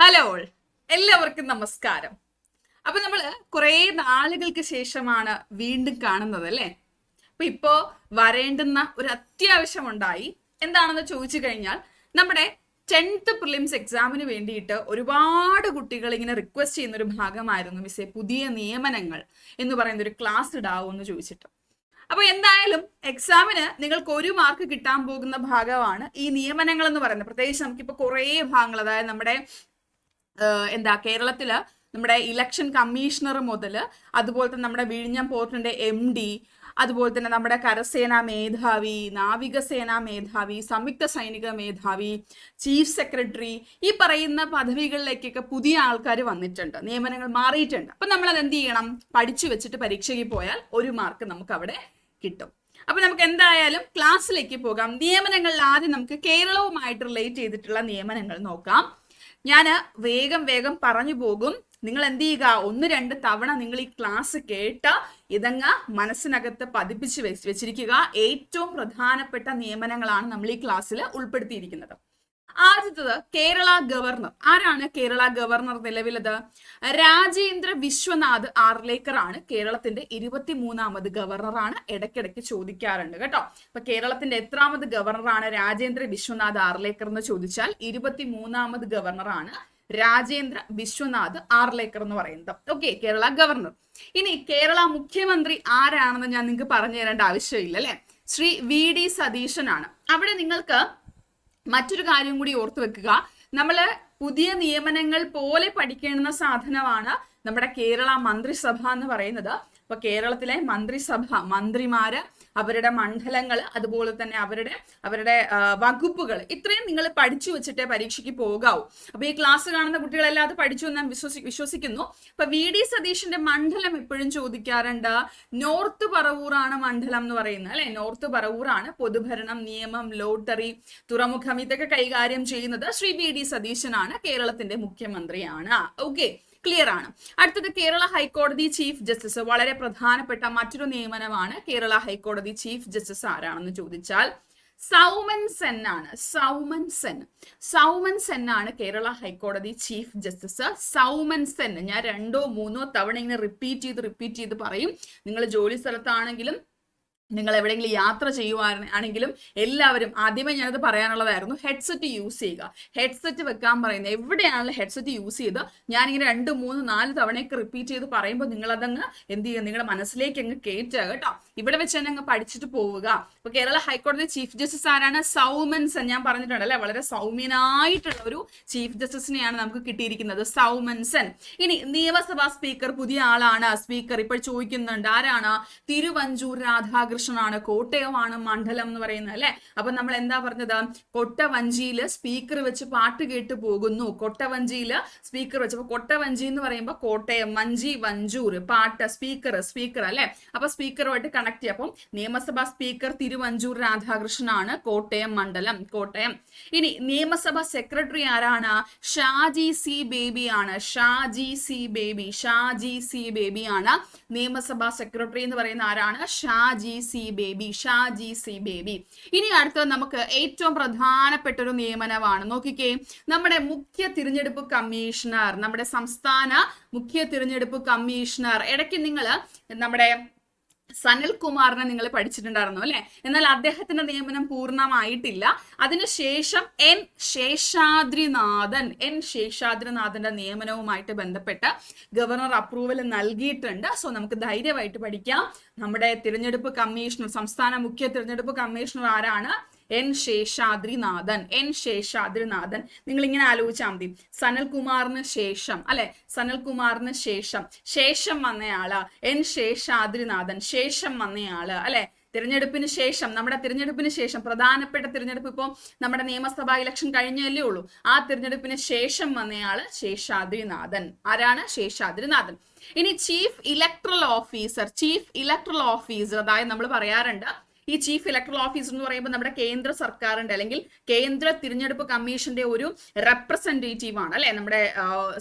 Hello, എല്ലാവർക്കും നമസ്കാരം. അപ്പൊ നമ്മള് കുറെ നാളുകൾക്ക് ശേഷമാണ് വീണ്ടും കാണുന്നത് അല്ലേ? ഇപ്പോ വരേണ്ടുന്ന ഒരു അത്യാവശ്യം ഉണ്ടായി. എന്താണെന്ന് ചോദിച്ചു കഴിഞ്ഞാൽ, നമ്മുടെ 10th പ്രിലിംസ് എക്സാമിന് വേണ്ടിയിട്ട് ഒരുപാട് കുട്ടികൾ ഇങ്ങനെ റിക്വസ്റ്റ് ചെയ്യുന്ന ഒരു ഭാഗമായിരുന്നു, മിസ്സേ പുതിയ നിയമനങ്ങൾ എന്ന് പറയുന്ന ഒരു ക്ലാസ് ഇടാവോ എന്ന് ചോദിച്ചിട്ട്. അപ്പൊ എന്തായാലും എക്സാമിന് നിങ്ങൾക്ക് 1 മാർക്ക് കിട്ടാൻ പോകുന്ന ഭാഗമാണ് ഈ നിയമനങ്ങൾ എന്ന് പറയുന്നത്. പ്രത്യേകിച്ച് നമുക്കിപ്പോ കുറെ ഭാഗങ്ങൾ, അതായത് നമ്മുടെ കേരളത്തില് നമ്മുടെ ഇലക്ഷൻ കമ്മീഷണർ മുതൽ, അതുപോലെ തന്നെ നമ്മുടെ വിഴിഞ്ഞം പോർട്ടിന്റെ MD, അതുപോലെ തന്നെ നമ്മുടെ കരസേനാ മേധാവി, നാവികസേനാ മേധാവി, സംയുക്ത സൈനിക മേധാവി, ചീഫ് സെക്രട്ടറി, ഈ പറയുന്ന പദവികളിലേക്കൊക്കെ പുതിയ ആൾക്കാർ വന്നിട്ടുണ്ട്, നിയമനങ്ങൾ മാറിയിട്ടുണ്ട്. അപ്പൊ നമ്മൾ അത് എന്ത് ചെയ്യണം? പഠിച്ചു വെച്ചിട്ട് പരീക്ഷയ്ക്ക് പോയാൽ 1 മാർക്ക് നമുക്ക് അവിടെ കിട്ടും. അപ്പൊ നമുക്ക് എന്തായാലും ക്ലാസ്സിലേക്ക് പോകാം. നിയമനങ്ങളിൽ ആദ്യം നമുക്ക് കേരളവുമായിട്ട് റിലേറ്റ് ചെയ്തിട്ടുള്ള നിയമനങ്ങൾ നോക്കാം. ഞാൻ വേഗം പറഞ്ഞു പോകും. നിങ്ങൾ എന്ത് ചെയ്യുക? 1-2 തവണ നിങ്ങൾ ഈ ക്ലാസ് കേട്ട ഇതങ്ങ് മനസ്സിനകത്ത് പതിപ്പിച്ച് വെച്ചിരിക്കുക. ഏറ്റവും പ്രധാനപ്പെട്ട നിയമനങ്ങളാണ് നമ്മൾ ഈ ക്ലാസ്സിൽ ഉൾപ്പെടുത്തിയിരിക്കുന്നത്. ആദ്യത്തത് കേരള ഗവർണർ. ആരാണ് കേരള ഗവർണർ? നിലവിലത് രാജേന്ദ്ര വിശ്വനാഥ് ആർലേക്കർ ആണ്. കേരളത്തിന്റെ 23ാമത് ഗവർണറാണ്. ഇടയ്ക്കിടയ്ക്ക് ചോദിക്കാറുണ്ട് കേട്ടോ. അപ്പൊ കേരളത്തിന്റെ എത്രാമത് ഗവർണറാണ് രാജേന്ദ്ര വിശ്വനാഥ് ആർലേക്കർ എന്ന് ചോദിച്ചാൽ 23ാമത് ഗവർണറാണ് രാജേന്ദ്ര വിശ്വനാഥ് ആർലേക്കർ എന്ന് പറയുന്നത്. Okay, Kerala governor. ഇനി കേരള മുഖ്യമന്ത്രി ആരാണെന്ന് ഞാൻ നിങ്ങൾക്ക് പറഞ്ഞു തരേണ്ട ആവശ്യമില്ല അല്ലെ? ശ്രീ VD സതീശനാണ്. അവിടെ നിങ്ങൾക്ക് മറ്റൊരു കാര്യം കൂടി ഓർത്തു വെക്കുക. നമ്മള് പുതിയ നിയമനങ്ങൾ പോലെ പഠിക്കേണ്ടുന്ന സാധനമാണ് നമ്മുടെ കേരള മന്ത്രിസഭ എന്ന് പറയുന്നത്. അപ്പൊ കേരളത്തിലെ മന്ത്രിസഭ, മന്ത്രിമാര്, അവരുടെ മണ്ഡലങ്ങൾ, അതുപോലെ തന്നെ അവരുടെ വകുപ്പുകൾ, ഇത്രയും നിങ്ങൾ പഠിച്ചു വെച്ചിട്ടേ പരീക്ഷയ്ക്ക് പോകാവൂ. അപ്പൊ ഈ ക്ലാസ് കാണുന്ന കുട്ടികളെല്ലാം അത് പഠിച്ചു എന്ന് ഞാൻ വിശ്വസിക്കുന്നു. അപ്പൊ VD സതീശന്റെ മണ്ഡലം എപ്പോഴും ചോദിക്കാറുണ്ട്. നോർത്ത് പറവൂറാണ് മണ്ഡലം എന്ന് പറയുന്നത് അല്ലെ? നോർത്ത് പറവൂറാണ്. പൊതുഭരണം, നിയമം, ലോട്ടറി, തുറമുഖം ഇതൊക്കെ കൈകാര്യം ചെയ്യുന്നത് ശ്രീ VD സതീശനാണ്. കേരളത്തിന്റെ മുഖ്യമന്ത്രിയാണ്. ഓക്കെ, ക്ലിയർ ആണ്. അടുത്തത് കേരള ഹൈക്കോടതി ചീഫ് ജസ്റ്റിസ്. വളരെ പ്രധാനപ്പെട്ട മറ്റൊരു നിയമനമാണ്. കേരള ഹൈക്കോടതി ചീഫ് ജസ്റ്റിസ് ആരാണെന്ന് ചോദിച്ചാൽ സൗമൻ സെൻ ആണ്. സൗമൻ സെൻ ആണ് കേരള ഹൈക്കോടതി ചീഫ് ജസ്റ്റിസ്. സൗമൻ സെൻ. ഞാൻ 2-3 തവണ ഇങ്ങനെ റിപ്പീറ്റ് ചെയ്ത് പറയും. നിങ്ങൾ ജോലി സ്ഥലത്താണെങ്കിലും നിങ്ങൾ എവിടെയെങ്കിലും യാത്ര ചെയ്യുവാണെങ്കിലും എല്ലാവരും ആദ്യമേ ഞാനത് പറയാനുള്ളതായിരുന്നു, ഹെഡ്സെറ്റ് യൂസ് ചെയ്യുക. ഹെഡ്സെറ്റ് വെക്കാൻ പറയുന്നത് എവിടെയാണല്ലോ ഹെഡ്സെറ്റ് യൂസ് ചെയ്ത് ഞാനിങ്ങനെ 2-3-4 തവണയൊക്കെ റിപ്പീറ്റ് ചെയ്ത് പറയുമ്പോൾ നിങ്ങളതങ്ങ് എന്ത് ചെയ്യുക? നിങ്ങളുടെ മനസ്സിലേക്ക് അങ്ങ് കയറ്റുക കേട്ടോ. ഇവിടെ വെച്ച് തന്നെ അങ്ങ് പഠിച്ചിട്ട് പോവുക. അപ്പൊ കേരള ഹൈക്കോടതി ചീഫ് ജസ്റ്റിസ് ആരാണ്? സൗമൻ സെൻ. ഞാൻ പറഞ്ഞിട്ടുണ്ട് അല്ലെ, വളരെ സൗമ്യനായിട്ടുള്ള ഒരു ചീഫ് ജസ്റ്റിസിനെയാണ് നമുക്ക് കിട്ടിയിരിക്കുന്നത്, സൗമൻ സെൻ. ഇനി നിയമസഭാ സ്പീക്കർ പുതിയ ആളാണ്. സ്പീക്കർ ഇപ്പോൾ ചോദിക്കുന്നുണ്ട്, ആരാണ്? തിരുവഞ്ചൂർ രാധാകൃഷ്ണനാണ്. കോട്ടയമാണ് മണ്ഡലം എന്ന് പറയുന്നത് അല്ലെ? അപ്പൊ നമ്മൾ എന്താ പറഞ്ഞത്? കൊട്ടവഞ്ചിയില് സ്പീക്കർ വെച്ച് പാട്ട് കേട്ട് പോകുന്നു. കൊട്ടവഞ്ചിയില് സ്പീക്കർ വെച്ച്, അപ്പൊ കൊട്ടവഞ്ചി എന്ന് പറയുമ്പോൾ കോട്ടയം, വഞ്ചി വഞ്ചൂർ, പാട്ട്, സ്പീക്കർ അല്ലെ? അപ്പൊ സ്പീക്കറുമായിട്ട് കണക്ട് ചെയ്യാം. അപ്പം നിയമസഭാ സ്പീക്കർ തിരുവഞ്ചൂർ രാധാകൃഷ്ണനാണ്, കോട്ടയം മണ്ഡലം, കോട്ടയം. ഇനി നിയമസഭാ സെക്രട്ടറി ആരാണ്? ഷാജി സി ബേബി ആണ്. ഷാജി സി ബേബി ആണ് നിയമസഭാ സെക്രട്ടറി എന്ന് പറയുന്ന ആരാണ്? Shaji C baby. ഇനി അടുത്തത് നമുക്ക് ഏറ്റവും പ്രധാനപ്പെട്ട ഒരു നിയമനമാണ്. നോക്കിക്കേ, നമ്മുടെ മുഖ്യ തിരഞ്ഞെടുപ്പ് കമ്മീഷണർ, നമ്മുടെ സംസ്ഥാന മുഖ്യ തിരഞ്ഞെടുപ്പ് കമ്മീഷണർ. ഇടയ്ക്ക് നിങ്ങൾ നമ്മുടെ സനൽകുമാറിനെ നിങ്ങൾ പഠിച്ചിട്ടുണ്ടായിരുന്നു അല്ലെ? എന്നാൽ അദ്ദേഹത്തിന്റെ നിയമനം പൂർണ്ണമായിട്ടില്ല. അതിനുശേഷം എൻ ശേഷാദ്രിനാഥന്റെ നിയമനവുമായിട്ട് ബന്ധപ്പെട്ട് ഗവർണർ അപ്രൂവൽ നൽകിയിട്ടുണ്ട്. സോ നമുക്ക് ധൈര്യമായിട്ട് പഠിക്കാം. നമ്മുടെ തിരഞ്ഞെടുപ്പ് കമ്മീഷണർ, സംസ്ഥാന മുഖ്യ തിരഞ്ഞെടുപ്പ് കമ്മീഷണർ ആരാണ്? എൻ ശേഷാദ്രിനാഥൻ. നിങ്ങൾ ഇങ്ങനെ ആലോചിച്ചാൽ മതി. സനൽകുമാറിന് ശേഷം അല്ലെ? സനൽകുമാറിന് ശേഷം വന്നയാള് എൻ ശേഷാദ്രിനാഥൻ. ശേഷം വന്നയാള് അല്ലെ? തിരഞ്ഞെടുപ്പിന് ശേഷം, നമ്മുടെ തിരഞ്ഞെടുപ്പിന് ശേഷം, പ്രധാനപ്പെട്ട തിരഞ്ഞെടുപ്പ് ഇപ്പോൾ നമ്മുടെ നിയമസഭാ ഇലക്ഷൻ കഴിഞ്ഞല്ലേ ഉള്ളൂ. ആ തിരഞ്ഞെടുപ്പിന് ശേഷം വന്നയാള് ശേഷാദ്രിനാഥൻ. ആരാണ്? ശേഷാദ്രിനാഥൻ. ഇനി ചീഫ് ഇലക്ടറൽ ഓഫീസർ. അതായത് നമ്മൾ പറയാറുണ്ട് ഈ ചീഫ് ഇലക്ടറൽ ഓഫീസർ എന്ന് പറയുമ്പോൾ നമ്മുടെ കേന്ദ്ര സർക്കാരിന്റെ അല്ലെങ്കിൽ കേന്ദ്ര തിരഞ്ഞെടുപ്പ് കമ്മീഷന്റെ ഒരു റെപ്രസെന്റേറ്റീവ് ആണ് അല്ലെ നമ്മുടെ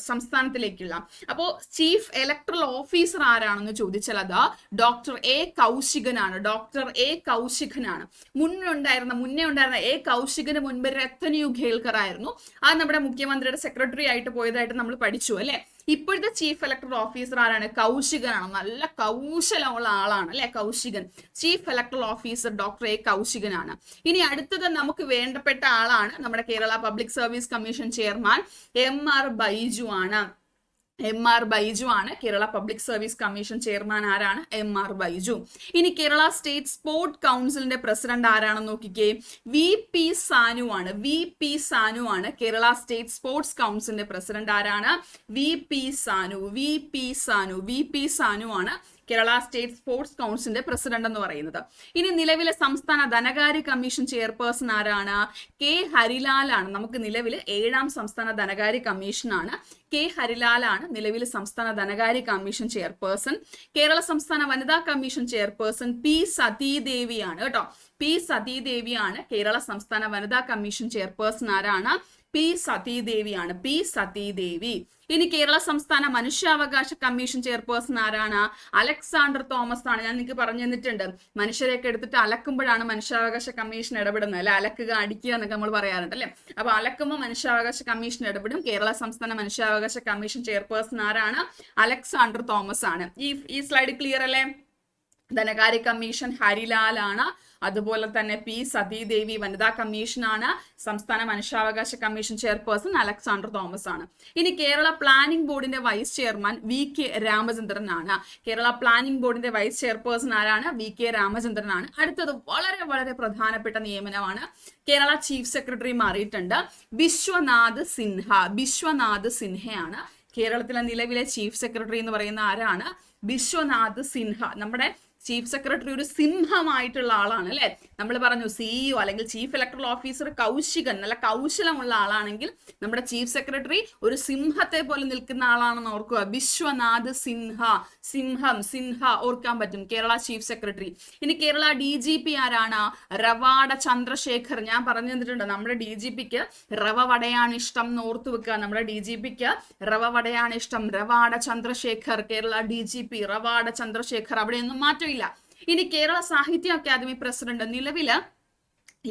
സംസ്ഥാനത്തിലേക്കുള്ള. അപ്പോൾ ചീഫ് ഇലക്ടറൽ ഓഫീസർ ആരാണെന്ന് ചോദിച്ചാൽ അത് ഡോക്ടർ എ കൗശികനാണ്. ഡോക്ടർ എ കൗശികനാണ്. മുന്നേ ഉണ്ടായിരുന്ന എ കൗശികന് മുൻപ് രത്തനയു ഖേൽക്കർ ആയിരുന്നു. അത് നമ്മുടെ മുഖ്യമന്ത്രിയുടെ സെക്രട്ടറി ആയിട്ട് പോയതായിട്ട് നമ്മൾ പഠിച്ചു അല്ലെ. ഇപ്പോഴത്തെ ചീഫ് ഇലക്ടറൽ ഓഫീസർ ആരാണ്? കൗശികനാണ്. നല്ല കൗശലമുള്ള ആളാണ് അല്ലെ Kowsigan. Chief electoral officer doctor A കൗശികനാണ്. ഇനി അടുത്തത് നമുക്ക് വേണ്ടപ്പെട്ട ആളാണ് നമ്മുടെ Kerala public service commission chairman MR Baiju ആണ്. MR ബൈജു ആണ് Kerala public service commission chairman. ആരാണ്? MR ബൈജു. ഇനി കേരള സ്റ്റേറ്റ് സ്പോർട് കൗൺസിലിന്റെ പ്രസിഡന്റ് ആരാണെന്ന് നോക്കിക്കേ. VP സാനു ആണ്. VP സാനു ആണ് കേരള സ്റ്റേറ്റ് സ്പോർട്സ് കൗൺസിലിന്റെ പ്രസിഡന്റ്. ആരാണ്? VP Sanu. VP Sanu. VP Sanu ആണ് കേരള സ്റ്റേറ്റ് സ്പോർട്സ് കൗൺസിലിന്റെ പ്രസിഡന്റ് എന്ന് പറയുന്നത്. ഇനി നിലവിലെ സംസ്ഥാന ധനകാര്യ കമ്മീഷൻ ചെയർപേഴ്സൺ ആരാണ്? K ഹരിലാൽ ആണ്. നമുക്ക് നിലവിൽ 7ാം സംസ്ഥാന ധനകാര്യ കമ്മീഷനാണ്. K ഹരിലാൽ ആണ് നിലവിൽ സംസ്ഥാന ധനകാര്യ കമ്മീഷൻ ചെയർപേഴ്സൺ. കേരള സംസ്ഥാന വനിതാ കമ്മീഷൻ ചെയർപേഴ്സൺ P സതീദേവിയാണ് കേട്ടോ. P സതീദേവിയാണ് കേരള സംസ്ഥാന വനിതാ കമ്മീഷൻ ചെയർപേഴ്സൺ. ആരാണ്? P സതീദേവിയാണ്. P സതീദേവി. ഇനി കേരള സംസ്ഥാന മനുഷ്യാവകാശ കമ്മീഷൻ ചെയർപേഴ്സൺ ആരാണ്? അലക്സാണ്ടർ തോമസ് ആണ്. ഞാൻ നിങ്ങൾക്ക് പറഞ്ഞു തന്നിട്ടുണ്ട്, മനുഷ്യരെയൊക്കെ എടുത്തിട്ട് അലക്കുമ്പോഴാണ് മനുഷ്യാവകാശ കമ്മീഷൻ ഇടപെടുന്നത് അല്ലെ. അലക്കുക, അടിക്കുക എന്നൊക്കെ നമ്മൾ പറയാറുണ്ട് അല്ലെ. അപ്പൊ അലക്കുമ്പോൾ മനുഷ്യാവകാശ കമ്മീഷൻ ഇടപെടും. കേരള സംസ്ഥാന മനുഷ്യാവകാശ കമ്മീഷൻ ചെയർപേഴ്സൺ ആരാണ്? അലക്സാണ്ടർ തോമസ് ആണ്. ഈ സ്ലൈഡ് ക്ലിയർ അല്ലേ? ധനകാര്യ കമ്മീഷൻ ഹരിലാൽ ആണ്. അതുപോലെ തന്നെ P സതീദേവി വനിതാ കമ്മീഷനാണ്. സംസ്ഥാന മനുഷ്യാവകാശ കമ്മീഷൻ ചെയർപേഴ്സൺ അലക്സാണ്ടർ തോമസ് ആണ്. ഇനി കേരള പ്ലാനിംഗ് ബോർഡിന്റെ വൈസ് ചെയർമാൻ VK രാമചന്ദ്രൻ ആണ്. കേരള പ്ലാനിംഗ് ബോർഡിന്റെ വൈസ് ചെയർപേഴ്സൺ ആരാണ്? VK രാമചന്ദ്രൻ ആണ്. അടുത്തത് വളരെ വളരെ പ്രധാനപ്പെട്ട നിയമനമാണ്. കേരള ചീഫ് സെക്രട്ടറി മാറിയിട്ടുണ്ട്. വിശ്വനാഥ് സിൻഹ. വിശ്വനാഥ് സിൻഹയാണ് കേരളത്തിലെ നിലവിലെ ചീഫ് സെക്രട്ടറി എന്ന് പറയുന്ന ആരാണ്? വിശ്വനാഥ് സിൻഹ. നമ്മുടെ ചീഫ് സെക്രട്ടറി ഒരു സിംഹമായിട്ടുള്ള ആളാണ് അല്ലെ. നമ്മൾ പറഞ്ഞു CEO അല്ലെങ്കിൽ ചീഫ് ഇലക്ടറൽ ഓഫീസർ കൗശികൻ നല്ല കൗശലമുള്ള ആളാണെങ്കിൽ നമ്മുടെ ചീഫ് സെക്രട്ടറി ഒരു സിംഹത്തെ പോലെ നിൽക്കുന്ന ആളാണെന്ന് ഓർക്കുക. വിശ്വനാഥ് സിൻഹ. സിൻഹ ഓർക്കാൻ പറ്റും. Kerala chief secretary. ഇനി കേരള DGP ആരാണ്? റവാഡ ചന്ദ്രശേഖർ. ഞാൻ പറഞ്ഞു തന്നിട്ടുണ്ട് നമ്മുടെ DGPക്ക് റവ വടയാണ് ഇഷ്ടം എന്ന് ഓർത്തു വെക്കുക. നമ്മുടെ DGPക്ക് റവ വടയാണ് ഇഷ്ടം. റവാഡ ചന്ദ്രശേഖർ കേരള DGP. റവാഡ ചന്ദ്രശേഖർ. അവിടെയൊന്നും മാറ്റമില്ല. ഇനി കേരള സാഹിത്യ അക്കാദമി പ്രസിഡന്റ് നിലവില്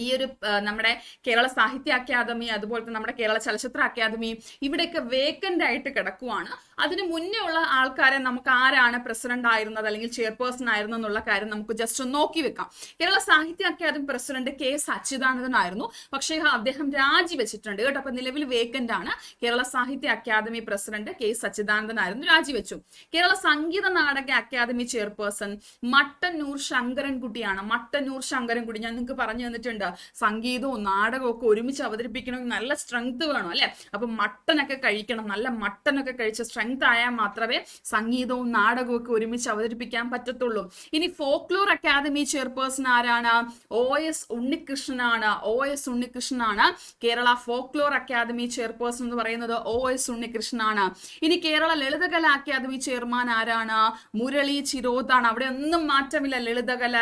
ഈ ഒരു നമ്മുടെ കേരള സാഹിത്യ അക്കാദമി അതുപോലെ തന്നെ നമ്മുടെ കേരള ചലച്ചിത്ര അക്കാദമി ഇവിടെയൊക്കെ വേക്കന്റ് ആയിട്ട് കിടക്കുവാണ്. അതിന് മുന്നേ ഉള്ള ആൾക്കാരെ നമുക്ക് ആരാണ് പ്രസിഡന്റ് ആയിരുന്നത് അല്ലെങ്കിൽ ചെയർപേഴ്സൺ ആയിരുന്നു എന്നുള്ള കാര്യം നമുക്ക് ജസ്റ്റ് ഒന്ന് നോക്കി വെക്കാം. കേരള സാഹിത്യ അക്കാദമി പ്രസിഡന്റ് K സച്ചിദാനന്ദൻ ആയിരുന്നു. പക്ഷേ അദ്ദേഹം രാജിവെച്ചിട്ടുണ്ട് കേട്ടോ. അപ്പൊ നിലവിൽ വേക്കന്റ് ആണ്. കേരള സാഹിത്യ അക്കാദമി പ്രസിഡന്റ് K സച്ചിദാനന്ദൻ ആയിരുന്നു, രാജിവെച്ചു. Kerala Sangeetha Nataka academy chairperson Mattannur ശങ്കരൻകുട്ടിയാണ്. മട്ടന്നൂർ ശങ്കരൻകുട്ടി ഞാൻ നിങ്ങൾക്ക് പറഞ്ഞു തന്നിട്ടുണ്ട്, സംഗീതവും നാടകവും ഒക്കെ ഒരുമിച്ച് അവതരിപ്പിക്കണമെങ്കിൽ നല്ല സ്ട്രെങ്ത് വേണം അല്ലെ. അപ്പൊ മട്ടനൊക്കെ കഴിക്കണം. നല്ല മട്ടനൊക്കെ കഴിച്ച സ്ട്രെങ്ത് ആയാൽ മാത്രമേ സംഗീതവും നാടകവും ഒക്കെ ഒരുമിച്ച് അവതരിപ്പിക്കാൻ പറ്റത്തുള്ളൂ. ഇനി ഫോക്ലോർ അക്കാദമി ചെയർപേഴ്സൺ ആരാണ്? OS ഉണ്ണികൃഷ്ണനാണ്. OS ഉണ്ണികൃഷ്ണനാണ് കേരള ഫോക്ലോർ അക്കാദമി ചെയർപേഴ്സൺ എന്ന് പറയുന്നത്. OS ഉണ്ണികൃഷ്ണനാണ്. ഇനി കേരള ലളിതകലാ അക്കാദമി ചെയർമാൻ ആരാണ്? മുരളി ചിരോദാണ്. അവിടെ ഒന്നും മാറ്റമില്ല. ലളിതകല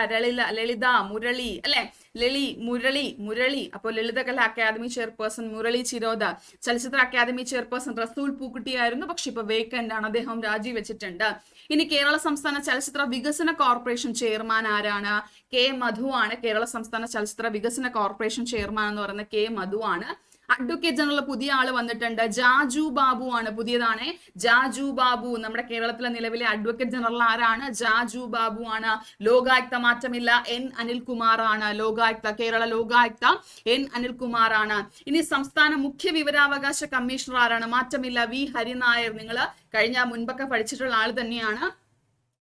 ലളിത മുരളി അല്ലെ. മുരളി. അപ്പോൾ ലളിതകല അക്കാദമി ചെയർപേഴ്സൺ മുരളി ചിരോദ. ചലച്ചിത്ര അക്കാദമി ചെയർപേഴ്സൺ റസൂൽ പൂക്കുട്ടിയായിരുന്നു. പക്ഷെ ഇപ്പൊ വേക്കന്റ് ആണ്. അദ്ദേഹം രാജിവെച്ചിട്ടുണ്ട്. ഇനി കേരള സംസ്ഥാന ചലച്ചിത്ര വികസന കോർപ്പറേഷൻ ചെയർമാൻ ആരാണ്? K മധു ആണ്. കേരള സംസ്ഥാന ചലച്ചിത്ര വികസന കോർപ്പറേഷൻ ചെയർമാൻ എന്ന് പറയുന്ന K മധു ആണ്. അഡ്വക്കേറ്റ് ജനറൽ പുതിയ ആള് വന്നിട്ടുണ്ട്. ജാജു ബാബു ആണ്. പുതിയതാണ് ജാജു ബാബു. നമ്മുടെ കേരളത്തിലെ നിലവിലെ അഡ്വക്കേറ്റ് ജനറൽ ആരാണ്? ജാജു ബാബു ആണ്. ലോകായുക്ത മാറ്റമില്ല. N അനിൽകുമാർ ആണ്. കേരള ലോകായുക്ത N അനിൽകുമാർ ആണ്. ഇനി സംസ്ഥാന മുഖ്യ വിവരാവകാശ കമ്മീഷണർ ആരാണ്? മാറ്റമില്ല. V ഹരിനായർ. നിങ്ങൾ മുൻപൊക്കെ പഠിച്ചിട്ടുള്ള ആൾ തന്നെയാണ്.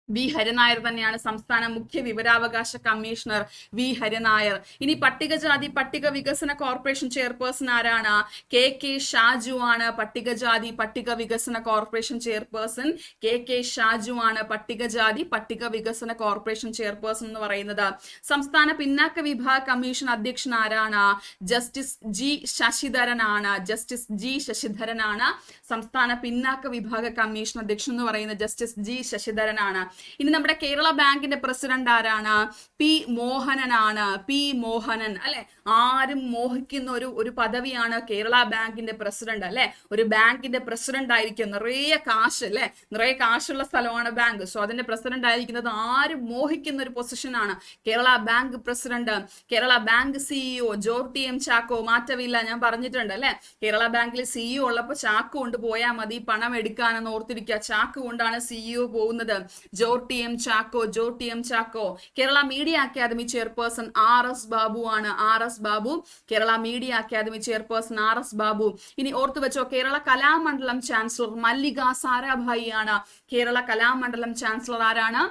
V ഹരിനായർ തന്നെയാണ് സംസ്ഥാന മുഖ്യ വിവരാവകാശ കമ്മീഷണർ. V ഹരിനായർ. ഇനി പട്ടികജാതി പട്ടിക വികസന കോർപ്പറേഷൻ ചെയർപേഴ്സൺ ആരാണ്? KK ഷാജു ആണ്. പട്ടികജാതി പട്ടിക വികസന കോർപ്പറേഷൻ ചെയർപേഴ്സൺ KK ഷാജു ആണ്. പട്ടികജാതി പട്ടിക വികസന കോർപ്പറേഷൻ ചെയർപേഴ്സൺ എന്ന് പറയുന്നത്. സംസ്ഥാന പിന്നാക്ക വിഭാഗ കമ്മീഷൻ അധ്യക്ഷൻ ആരാണ്? ജസ്റ്റിസ് G ശശിധരൻ ആണ്. ജസ്റ്റിസ് G ശശിധരൻ ആണ് സംസ്ഥാന പിന്നാക്ക വിഭാഗ കമ്മീഷൻ അധ്യക്ഷൻ എന്ന് പറയുന്നത്. ജസ്റ്റിസ് G ശശിധരൻ ആണ്. ഇനി നമ്മുടെ കേരള ബാങ്കിന്റെ പ്രസിഡന്റ് ആരാണ്? പി മോഹനനാണ്. പി മോഹനൻ അല്ലെ, ആരും മോഹിക്കുന്ന ഒരു പദവിയാണ് കേരള ബാങ്കിന്റെ പ്രസിഡന്റ് അല്ലെ. ഒരു ബാങ്കിന്റെ പ്രസിഡന്റ് ആയിരിക്കും, നിറയെ കാശ് അല്ലെ, നിറയെ കാശുള്ള സ്ഥലമാണ് ബാങ്ക്. സോ അതിന്റെ പ്രസിഡന്റ് ആയിരിക്കുന്നത് ആരും മോഹിക്കുന്ന ഒരു പൊസിഷനാണ് Kerala bank president. Kerala bank CEO Jorty M Chacko, മാറ്റമില്ല, ഞാൻ പറഞ്ഞിട്ടുണ്ട് അല്ലെ. കേരള ബാങ്കിൽ സിഇഒ ഉള്ളപ്പോൾ ചാക്ക് കൊണ്ട് പോയാൽ മതി, പണം എടുക്കാനെന്ന് ഓർത്തിരിക്കുക. ചാക്ക് കൊണ്ടാണ് സിഇഒ പോകുന്നത്. Jorty M Chacko, Jorty M Chacko. Kerala media academy chairperson RS Babu ആണ്. RS Babu, Kerala media academy chairperson RS Babu. ഇനി ഓർത്തു വെച്ചോ, കേരള കലാമണ്ഡലം ചാൻസലർ മല്ലിക സാരാഭായി ആണ്. കേരള കലാമണ്ഡലം ചാൻസലർ ആരാണ്?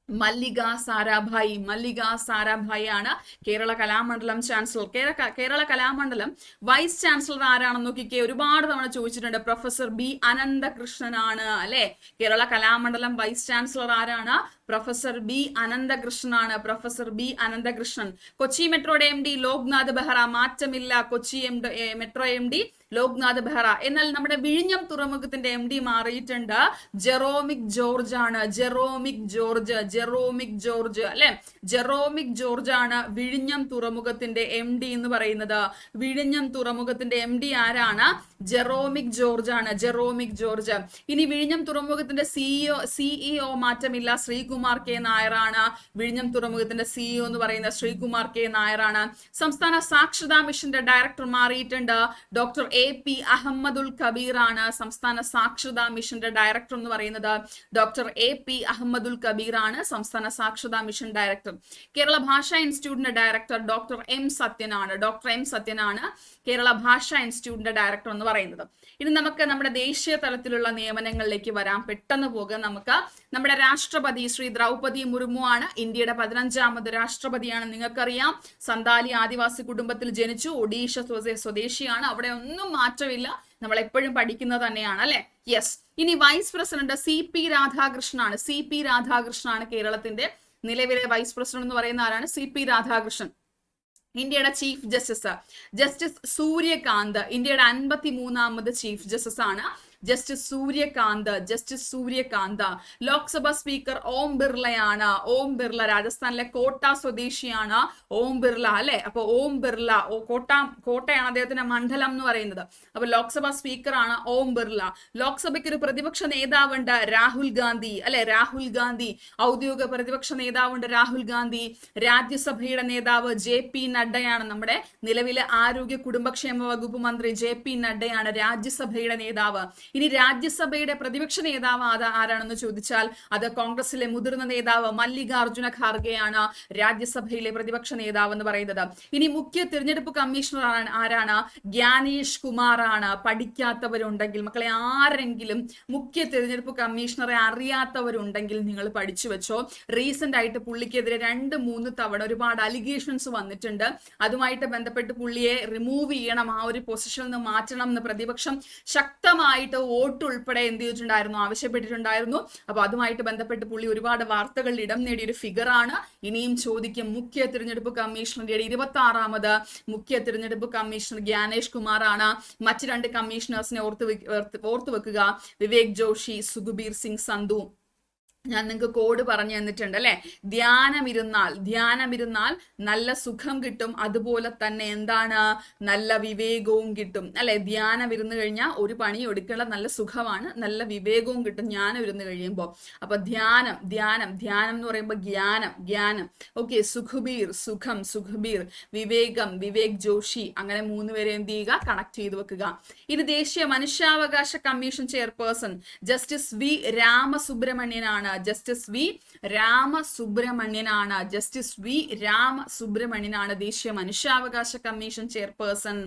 മല്ലിക സാരാഭായി. മല്ലിക സാരാഭായി ആണ് Kerala Kalamandalam chancellor. Kerala Kalamandalam vice chancellor ആരാണെന്ന് നോക്കിക്കേ, ഒരുപാട് തവണ ചോദിച്ചിട്ടുണ്ട്. പ്രൊഫസർ ബി അനന്തകൃഷ്ണനാണ് അല്ലെ. കേരള കലാമണ്ഡലം വൈസ് ചാൻസലർ ആരാണ്? പ്രൊഫസർ ബി അനന്തകൃഷ്ണനാണ്. Professor B Ananthakrishnan. കൊച്ചി മെട്രോയുടെ MD ലോക്നാഥ് ബെഹ്റ, മാറ്റമില്ല. Kochi metro MD Loknath Behera. എന്നാൽ നമ്മുടെ വിഴിഞ്ഞം തുറമുഖത്തിന്റെ MD മാറിയിട്ടുണ്ട്, ജെറോമിക് ജോർജ് ആണ്. ജെറോമിക് ജോർജ്, ജെറോമിക് ജോർജ് അല്ലെ. ജെറോമിക് ജോർജ് ആണ് വിഴിഞ്ഞം തുറമുഖത്തിന്റെ MD എന്ന് പറയുന്നത്. വിഴിഞ്ഞം തുറമുഖത്തിന്റെ MD ആരാണ്? ജെറോമിക് ജോർജ് ആണ്. ജെറോമിക് ജോർജ്. ഇനി വിഴിഞ്ഞം തുറമുഖത്തിന്റെ CEO മാറ്റമില്ല, ശ്രീകുമാർ കെ നായരാണ്. വിഴിഞ്ഞം തുറമുഖത്തിന്റെ CEO എന്ന് പറയുന്ന ശ്രീകുമാർ കെ നായരാണ്. സംസ്ഥാന സാക്ഷരതാ മിഷന്റെ ഡയറക്ടർ മാറിയിട്ടുണ്ട്, ഡോക്ടർ AP അഹമ്മദുൽ കബീർ ആണ്. സംസ്ഥാന സാക്ഷരതാ മിഷന്റെ ഡയറക്ടർ എന്ന് പറയുന്നത് ഡോക്ടർ AP അഹമ്മദുൽ കബീർ ആണ്, സംസ്ഥാന സാക്ഷരതാ മിഷൻ ഡയറക്ടർ. കേരള ഭാഷാ ഇൻസ്റ്റിറ്റ്യൂട്ടിന്റെ ഡയറക്ടർ ഡോക്ടർ M സത്യനാണ്. ഡോക്ടർ M സത്യനാണ് കേരള ഭാഷാ ഇൻസ്റ്റിറ്റ്യൂട്ടിന്റെ ഡയറക്ടർ എന്ന് പറയുന്നത്. ഇനി നമുക്ക് നമ്മുടെ ദേശീയ തലത്തിലുള്ള നിയമനങ്ങളിലേക്ക് വരാം. പെട്ടെന്ന് പോകാം. നമുക്ക് നമ്മുടെ രാഷ്ട്രപതി ശ്രീ ദ്രൗപദി മുർമു ആണ്. ഇന്ത്യയുടെ 15ാമത് രാഷ്ട്രപതിയാണ്. നിങ്ങൾക്കറിയാം, സന്താലി ആദിവാസി കുടുംബത്തിൽ ജനിച്ചു, ഒഡീഷ സ്വദേശിയാണ്. അവിടെ ഒന്നും മാറ്റമില്ല, നമ്മൾ എപ്പോഴും പഠിക്കുന്നത് തന്നെയാണ് അല്ലെ. യെസ്. ഇനി വൈസ് പ്രസിഡന്റ് CP രാധാകൃഷ്ണനാണ്. CP രാധാകൃഷ്ണനാണ് കേരളത്തിന്റെ നിലവിലെ വൈസ് പ്രസിഡന്റ് എന്ന് പറയുന്ന ആരാണ്? CP രാധാകൃഷ്ണൻ. ഇന്ത്യയുടെ ചീഫ് ജസ്റ്റിസ് സൂര്യകാന്ത്, ഇന്ത്യയുടെ 53ാമത് ചീഫ് ജസ്റ്റിസ് ആണ് ജസ്റ്റിസ് സൂര്യകാന്ത്. ലോക്സഭ സ്പീക്കർ ഓം ബിർളയാണ്. ഓം ബിർള രാജസ്ഥാനിലെ കോട്ട സ്വദേശിയാണ് ഓം ബിർള അല്ലെ. അപ്പൊ ഓം ബിർള, കോട്ടയാണ് അദ്ദേഹത്തിന്റെ മണ്ഡലം എന്ന് പറയുന്നത്. അപ്പൊ ലോക്സഭ സ്പീക്കർ ആണ് ഓം ബിർള. ലോക്സഭയ്ക്ക് ഒരു പ്രതിപക്ഷ നേതാവുണ്ട്, രാഹുൽ ഗാന്ധി അല്ലെ. രാഹുൽ ഗാന്ധി ഔദ്യോഗിക പ്രതിപക്ഷ നേതാവുണ്ട്, രാഹുൽ ഗാന്ധി. രാജ്യസഭയുടെ നേതാവ് JP നഡ്ഡയാണ്. നമ്മുടെ നിലവിലെ ആരോഗ്യ കുടുംബക്ഷേമ വകുപ്പ് മന്ത്രി JP നഡ്ഡയാണ് രാജ്യസഭയുടെ നേതാവ്. ഇനി രാജ്യസഭയുടെ പ്രതിപക്ഷ നേതാവ് ആരാണെന്ന് ചോദിച്ചാൽ അത് കോൺഗ്രസിലെ മുതിർന്ന നേതാവ് മല്ലികാർജുന ഖാർഗെയാണ് രാജ്യസഭയിലെ പ്രതിപക്ഷ നേതാവ് എന്ന് പറയുന്നത്. ഇനി മുഖ്യ തിരഞ്ഞെടുപ്പ് കമ്മീഷണർ ആരാണ്? ജ്ഞാനേഷ് കുമാർ ആണ്. പഠിക്കാത്തവരുണ്ടെങ്കിൽ മക്കളെ, ആരെങ്കിലും മുഖ്യ തിരഞ്ഞെടുപ്പ് കമ്മീഷണറെ അറിയാത്തവരുണ്ടെങ്കിൽ നിങ്ങൾ പഠിച്ചു വെച്ചോ. റീസെന്റ് ആയിട്ട് പുള്ളിക്കെതിരെ 2-3 തവണ ഒരുപാട് അലിഗേഷൻസ് വന്നിട്ടുണ്ട്. അതുമായിട്ട് ബന്ധപ്പെട്ട് പുള്ളിയെ റിമൂവ് ചെയ്യണം, ആ ഒരു പൊസിഷനിൽ നിന്ന് മാറ്റണം എന്ന് പ്രതിപക്ഷം ശക്തമായിട്ട് വോട്ട് ഉൾപ്പെടെ എന്ത് ചെയ്തിട്ടുണ്ടായിരുന്നു? ആവശ്യപ്പെട്ടിട്ടുണ്ടായിരുന്നു. അപ്പൊ അതുമായിട്ട് ബന്ധപ്പെട്ട് പുള്ളി ഒരുപാട് വാർത്തകളിൽ ഇടം നേടിയ ഒരു ഫിഗറാണ്. ഇനിയും ചോദിക്കും. മുഖ്യ തിരഞ്ഞെടുപ്പ് കമ്മീഷണറുടെ 26ാമത് മുഖ്യ തിരഞ്ഞെടുപ്പ് കമ്മീഷണർ ജ്ഞാനേഷ് കുമാർ ആണ്. മറ്റ് 2 കമ്മീഷണേഴ്സിനെ ഓർത്തു വെക്കുക, വിവേക് ജോഷി, സുഖബീർ സിംഗ് സന്ധു. ഞാൻ നിങ്ങൾക്ക് കോഡ് പറഞ്ഞു തന്നിട്ടുണ്ട് അല്ലെ. ധ്യാനമിരുന്നാൽ നല്ല സുഖം കിട്ടും, അതുപോലെ തന്നെ എന്താണ്? നല്ല വിവേകവും കിട്ടും അല്ലെ. ധ്യാനം ഇരുന്ന് കഴിഞ്ഞാൽ ഒരു പണി എടുക്കേണ്ട, നല്ല സുഖമാണ്, നല്ല വിവേകവും കിട്ടും ധ്യാനം ഇരുന്ന് കഴിയുമ്പോൾ. അപ്പൊ ധ്യാനം എന്ന് പറയുമ്പോൾ ജ്ഞാനം. ഓക്കെ. സുഖം, സുഖബീർ. വിവേക് ജോഷി. അങ്ങനെ 3 പേരെ എന്ത് ചെയ്യുക? കണക്ട് ചെയ്ത് വെക്കുക. ഇത് ദേശീയ മനുഷ്യാവകാശ കമ്മീഷൻ ചെയർപേഴ്സൺ ജസ്റ്റിസ് V രാമസുബ്രഹ്മണ്യനാണ്. ജസ്റ്റിസ് V രാമസുബ്രഹ്മണ്യനാണ് ദേശീയ മനുഷ്യാവകാശ കമ്മീഷൻ ചെയർപേഴ്സൺ.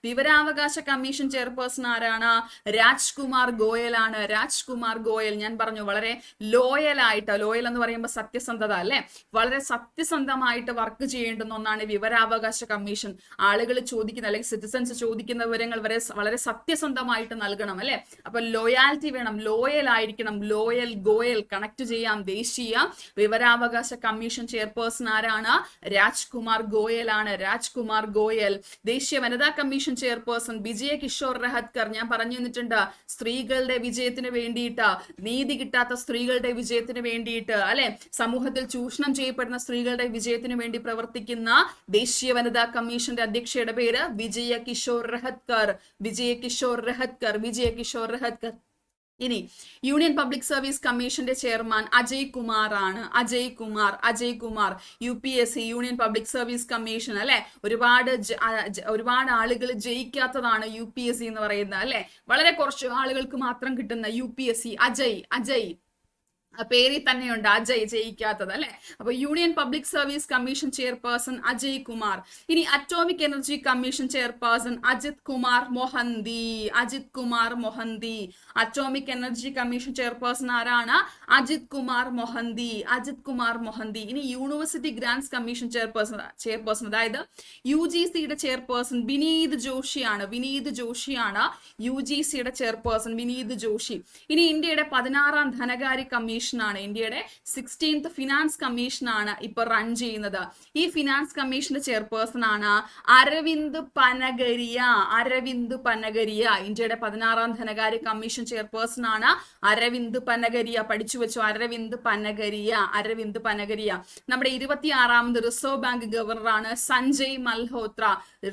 വിവരാവകാശ കമ്മീഷൻ ചെയർപേഴ്സൺ ആരാണ്? രാജ്കുമാർ ഗോയൽ ആണ്. രാജ്കുമാർ ഗോയൽ, ഞാൻ പറഞ്ഞു, വളരെ ലോയൽ എന്ന് പറയുമ്പോൾ സത്യസന്ധത അല്ലെ. വളരെ സത്യസന്ധമായിട്ട് വർക്ക് ചെയ്യേണ്ടുന്ന ഒന്നാണ് വിവരാവകാശ കമ്മീഷൻ. ആളുകൾ ചോദിക്കുന്ന അല്ലെങ്കിൽ സിറ്റിസൺസ് ചോദിക്കുന്ന വിവരങ്ങൾ വളരെ സത്യസന്ധമായിട്ട് നൽകണം അല്ലെ. അപ്പൊ ലോയാലിറ്റി വേണം, ലോയൽ ആയിരിക്കണം. ഗോയൽ കണക്ട് സെലക്ട് ചെയ്യാം. ദേശീയ വിവരാവകാശ കമ്മീഷൻ ചെയർപേഴ്സൺ ആരാണ്? രാജ്കുമാർ ഗോയൽ ആണ്. രാജ്കുമാർ ഗോയൽ. ദേശീയ വനിതാ കമ്മീഷൻ ചെയർപേഴ്സൺ വിജയ കിഷോർ രഹത്കർ. ഞാൻ പറഞ്ഞു തന്നിട്ടുണ്ട്, സ്ത്രീകളുടെ വിജയത്തിന് വേണ്ടിയിട്ട്, നീതി കിട്ടാത്ത സ്ത്രീകളുടെ വിജയത്തിന് വേണ്ടിയിട്ട്, അല്ലെ, സമൂഹത്തിൽ ചൂഷണം ചെയ്യപ്പെടുന്ന സ്ത്രീകളുടെ വിജയത്തിന് വേണ്ടി പ്രവർത്തിക്കുന്ന ദേശീയ വനിതാ കമ്മീഷന്റെ അധ്യക്ഷയുടെ പേര് വിജയ കിഷോർ രഹത്കർ. വിജയ കിഷോർ രഹത്കർ. വിജയ കിഷോർ രഹത്കർ. ഇനി യൂണിയൻ പബ്ലിക് സർവീസ് കമ്മീഷന്റെ ചെയർമാൻ അജയ് കുമാർ ആണ്. Ajay Kumar. Ajay Kumar. UPSC union public service commission, അല്ലെ, ഒരുപാട് ആളുകൾ ജയിക്കാത്തതാണ് UPSC എന്ന് പറയുന്നത്, അല്ലെ, വളരെ കുറച്ച് ആളുകൾക്ക് മാത്രം കിട്ടുന്ന UPSC. അജയ് പേരിൽ തന്നെയുണ്ട്, അജയ്, ജയിക്കാത്തത്, അല്ലെ. അപ്പൊ union public service commission chairperson Ajay Kumar. ഇനി atomic energy commission chairperson Ajit Kumar Mohanty. Ajit Kumar Mohanty. Atomic energy commission chairperson ആരാണ്? അജിത് കുമാർ മൊഹന്തി. അജിത് കുമാർ മൊഹന്തി. ഇനി യൂണിവേഴ്സിറ്റി ഗ്രാന്റ്സ് കമ്മീഷൻ ചെയർപേഴ്സൺ അതായത് UGCയുടെ ചെയർപേഴ്സൺ വിനീത് ജോഷിയാണ്. വിനീത് ജോഷിയാണ് UGCയുടെ ചെയർപേഴ്സൺ, വിനീത് ജോഷി. ഇനി ഇന്ത്യയുടെ 16ാം ധനകാര്യ കമ്മീഷൻ ആണ്, ഇന്ത്യയുടെ 16th ഫിനാൻസ് കമ്മീഷൻ ആണ് ഇപ്പൊ റൺ ചെയ്യുന്നത്. ഈ ഫിനാൻസ് കമ്മീഷന്റെ ചെയർപേഴ്സൺ ആണ് അരവിന്ദ് പനഗരിയ. അരവിന്ദ് പനഗരിയ. ഇന്ത്യയുടെ 16ാം ധനകാര്യ കമ്മീഷൻ ചെയർപേഴ്സൺ ആണ് അരവിന്ദ് പനഗരിയ. പഠിച്ചു വെച്ചു, അരവിന്ദ് പനഗരിയ. അരവിന്ദ് പനഗരിയ. നമ്മുടെ 26ാമത് റിസർവ് ബാങ്ക് ഗവർണറാണ് Sanjay Malhotra.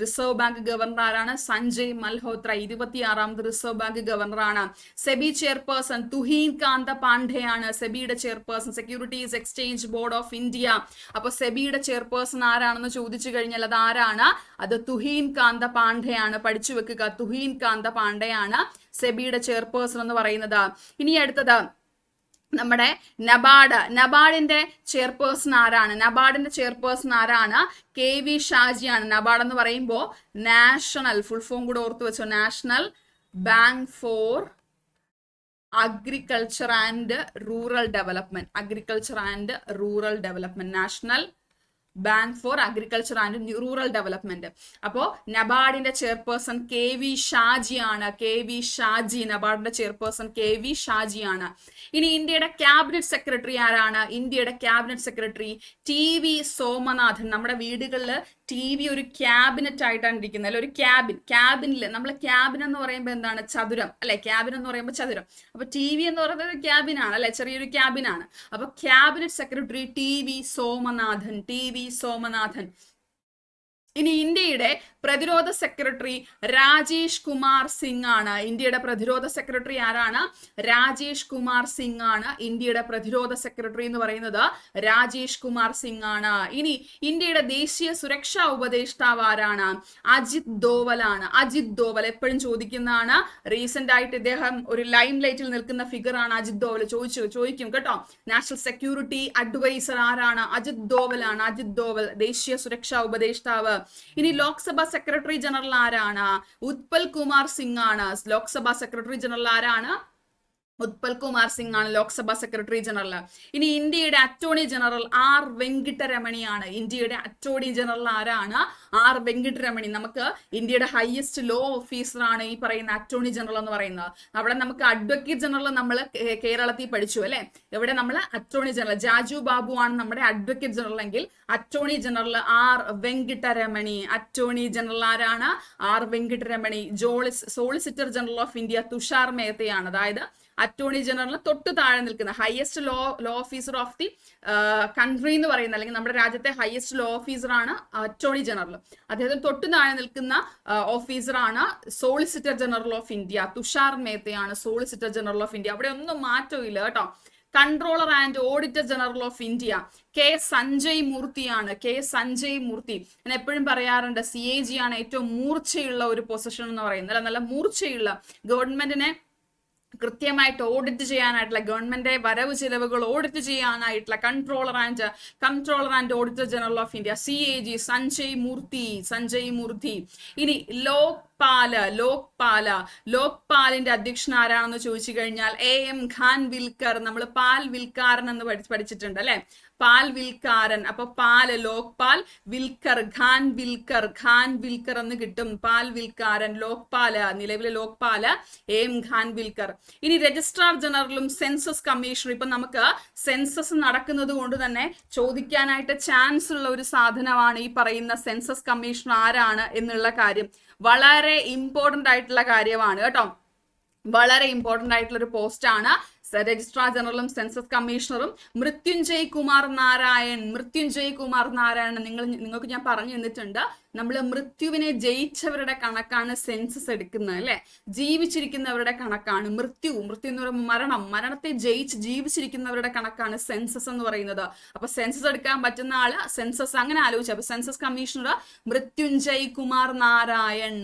Reserve bank governor ആരാണ്? സഞ്ജയ് മൽഹോത്ര. 26ാമത് റിസർവ് ബാങ്ക് ഗവർണറാണ്. സെബി ചെയർപേഴ്സൺ തുഹീൻ കാന്ത പാണ്ഡെയാണ്. സെബിയുടെ chairperson, securities exchange board of India. അപ്പൊ സെബിയുടെ ചെയർപേഴ്സൺ ആരാണെന്ന് ചോദിച്ചു കഴിഞ്ഞാൽ അത് ആരാണ്? അത് തുഹീൻ കാന്ത പാണ്ഡെയാണ്. പഠിച്ചു വെക്കുക, തുഹീൻ കാന്ത പാണ്ഡെയാണ് സെബിയുടെ ചെയർപേഴ്സൺ എന്ന് പറയുന്നത്. ഇനി അടുത്തത് നമ്മുടെ നബാർഡിന്റെ ചെയർപേഴ്സൺ ആരാണ്? നബാർഡിന്റെ ചെയർപേഴ്സൺ ആരാണ്? KV ഷാജിയാണ്. നബാർഡ് എന്ന് പറയുമ്പോൾ നാഷണൽ, ഫുൾ ഫോം കൂടെ ഓർത്തു വെച്ചോ, national bank for agriculture and rural development. Agriculture and rural development. National bank for agriculture and rural development. അപ്പോ നബാർഡിന്റെ ചെയർപേഴ്സൺ KV ഷാജിയാണ്. KV ഷാജി. നബാർഡിന്റെ ചെയർപേഴ്സൺ KV ഷാജിയാണ്. ഇനി ഇന്ത്യയുടെ ക്യാബിനറ്റ് സെക്രട്ടറി ആരാണ്? ഇന്ത്യയുടെ ക്യാബിനറ്റ് സെക്രട്ടറി TV സോമനാഥൻ. നമ്മുടെ വീടുകളിൽ TV ഒരു ക്യാബിനറ്റ് ആയിട്ടാണ് ഇരിക്കുന്നത്, അല്ലെ, ഒരു ക്യാബിനിൽ നമ്മൾ ക്യാബിൻ എന്ന് പറയുമ്പോൾ എന്താണ്? ചതുരം, അല്ലെ. ക്യാബിൻ എന്ന് പറയുമ്പോൾ ചതുരം. അപ്പൊ TV എന്ന് പറയുന്നത് ഒരു ക്യാബിനാണ്, അല്ലെ, ചെറിയൊരു ക്യാബിനാണ്. അപ്പൊ cabinet secretary TV Somanathan. TV Somanathan. ഇനി ഇന്ത്യയുടെ പ്രതിരോധ സെക്രട്ടറി രാജേഷ് കുമാർ സിംഗ് ആണ്. ഇന്ത്യയുടെ പ്രതിരോധ സെക്രട്ടറി ആരാണ്? രാജേഷ് കുമാർ സിംഗ് ആണ്. ഇന്ത്യയുടെ പ്രതിരോധ സെക്രട്ടറി എന്ന് പറയുന്നത് രാജേഷ് കുമാർ സിംഗ് ആണ്. ഇനി ഇന്ത്യയുടെ ദേശീയ സുരക്ഷാ ഉപദേഷ്ടാവ് ആരാണ്? അജിത് ദോവൽ ആണ്. അജിത് ദോവൽ എപ്പോഴും ചോദിക്കുന്നതാണ്. റീസെന്റ് ആയിട്ട് ഇദ്ദേഹം ഒരു ലൈം ലൈറ്റിൽ നിൽക്കുന്ന ഫിഗർ ആണ് അജിത് ദോവൽ. ചോദിക്കും കേട്ടോ. നാഷണൽ സെക്യൂരിറ്റി അഡ്വൈസർ ആരാണ്? അജിത് ദോവൽ ആണ്. അജിത് ദോവൽ ദേശീയ സുരക്ഷാ ഉപദേഷ്ടാവ്. ഇനി ലോക്സഭ സെക്രട്ടറി ജനറൽ ആരാണ്? ഉത്പൽ കുമാർ സിംഗ് ആണ്. ലോക്സഭ സെക്രട്ടറി ജനറൽ ആരാണ്? ഉത്പൽ കുമാർ സിംഗ് ആണ് ലോക്സഭ സെക്രട്ടറി ജനറൽ. ഇനി ഇന്ത്യയുടെ അറ്റോർണി ജനറൽ R വെങ്കിട്ടരമണിയാണ്. ഇന്ത്യയുടെ അറ്റോർണി ജനറൽ ആരാണ്? R വെങ്കിട്ടരമണി. നമുക്ക് ഇന്ത്യയുടെ ഹയസ്റ്റ് ലോ ഓഫീസർ ആണ് ഈ പറയുന്ന അറ്റോർണി ജനറൽ എന്ന് പറയുന്നത്. അവിടെ നമുക്ക് അഡ്വക്കേറ്റ് ജനറൽ നമ്മൾ കേരളത്തിൽ പഠിച്ചു, അല്ലെ. ഇവിടെ നമ്മൾ അറ്റോർണി ജനറൽ ജാജു ബാബു ആണ് നമ്മുടെ അഡ്വക്കേറ്റ് ജനറൽ എങ്കിൽ attorney general R Venkataramani. Attorney general ആരാണ്? R Venkataramani. Solicitor general of India Tushar മേത്തയാണ്. അതായത് അറ്റോർണി ജനറലിന് തൊട്ട് താഴെ നിൽക്കുന്ന highest law officer of the country എന്ന് പറയുന്ന, അല്ലെങ്കിൽ നമ്മുടെ രാജ്യത്തെ ഹയസ്റ്റ് ലോ ഓഫീസറാണ് അറ്റോർണി ജനറൽ. അദ്ദേഹത്തിന് തൊട്ട് താഴെ നിൽക്കുന്ന ഓഫീസറാണ് solicitor general of India. Tushar മേത്തയാണ് സോളിസിറ്റർ ജനറൽ ഓഫ് ഇന്ത്യ. അവിടെ ഒന്നും മാറ്റമില്ല കേട്ടോ. Controller and auditor general of India Sanjay മൂർത്തിയാണ്. Sanjay മൂർത്തി. ഞാൻ എപ്പോഴും പറയാറുണ്ട്, CAG ആണ് ഏറ്റവും മൂർച്ചയുള്ള ഒരു പൊസിഷൻ എന്ന് പറയുന്നത്. നല്ല മൂർച്ചയുള്ള ഗവൺമെന്റിനെ കൃത്യമായിട്ട് ഓഡിറ്റ് ചെയ്യാനായിട്ടുള്ള, ഗവൺമെന്റ് വരവ് ചിലവുകൾ ഓഡിറ്റ് ചെയ്യാനായിട്ടുള്ള controller and auditor general of India CAG Sanjay Murthy. ഇനി ലോക്പാലിന്റെ അധ്യക്ഷൻ ആരാണെന്ന് ചോദിച്ചു കഴിഞ്ഞാൽ AM ഖാൻവിൽക്കർ. നമ്മൾ പാൽ വിൽക്കാരൻ എന്ന് പഠിച്ചിട്ടുണ്ട് അല്ലെ, പാൽ വിൽക്കാരൻ. അപ്പൊ പാല് ലോക്പാൽ, വിൽക്കർ ഖാൻവിൽക്കർ എന്ന് കിട്ടും. പാൽ വിൽക്കാരൻ, ലോക്പാല്, നിലവിലെ ലോക്പാല് AM ഖാൻവിൽക്കർ. ഇനി രജിസ്ട്രാർ ജനറലും സെൻസസ് കമ്മീഷണർ. ഇപ്പൊ നമുക്ക് സെൻസസ് നടക്കുന്നത് കൊണ്ട് തന്നെ ചോദിക്കാനായിട്ട് ചാൻസ് ഉള്ള ഒരു സാധനമാണ് ഈ പറയുന്ന സെൻസസ് കമ്മീഷണർ ആരാണ് എന്നുള്ള കാര്യം. വളരെ ഇമ്പോർട്ടന്റ് ആയിട്ടുള്ള കാര്യമാണ് കേട്ടോ, വളരെ ഇമ്പോർട്ടന്റ് ആയിട്ടുള്ള ഒരു പോസ്റ്റ് ആണ്. രജിസ്ട്രാർ ജനറലും സെൻസസ് കമ്മീഷണറും മൃത്യുഞ്ജയ് കുമാർ നാരായൺ. നിങ്ങൾക്ക് ഞാൻ പറഞ്ഞു തന്നിട്ടുണ്ട്, നമ്മൾ മൃത്യുവിനെ ജയിച്ചവരുടെ കണക്കാണ് സെൻസസ് എടുക്കുന്നത് അല്ലെ, ജീവിച്ചിരിക്കുന്നവരുടെ കണക്കാണ്. മൃത്യു എന്ന് പറയുമ്പോൾ മരണത്തെ ജയിച്ച് ജീവിച്ചിരിക്കുന്നവരുടെ കണക്കാണ് സെൻസസ് എന്ന് പറയുന്നത്. അപ്പൊ സെൻസസ് എടുക്കാൻ പറ്റുന്ന ആള് സെൻസസ്, അങ്ങനെ ആലോചിച്ചു. അപ്പൊ census commissioner Mrityunjay Kumar Narayan.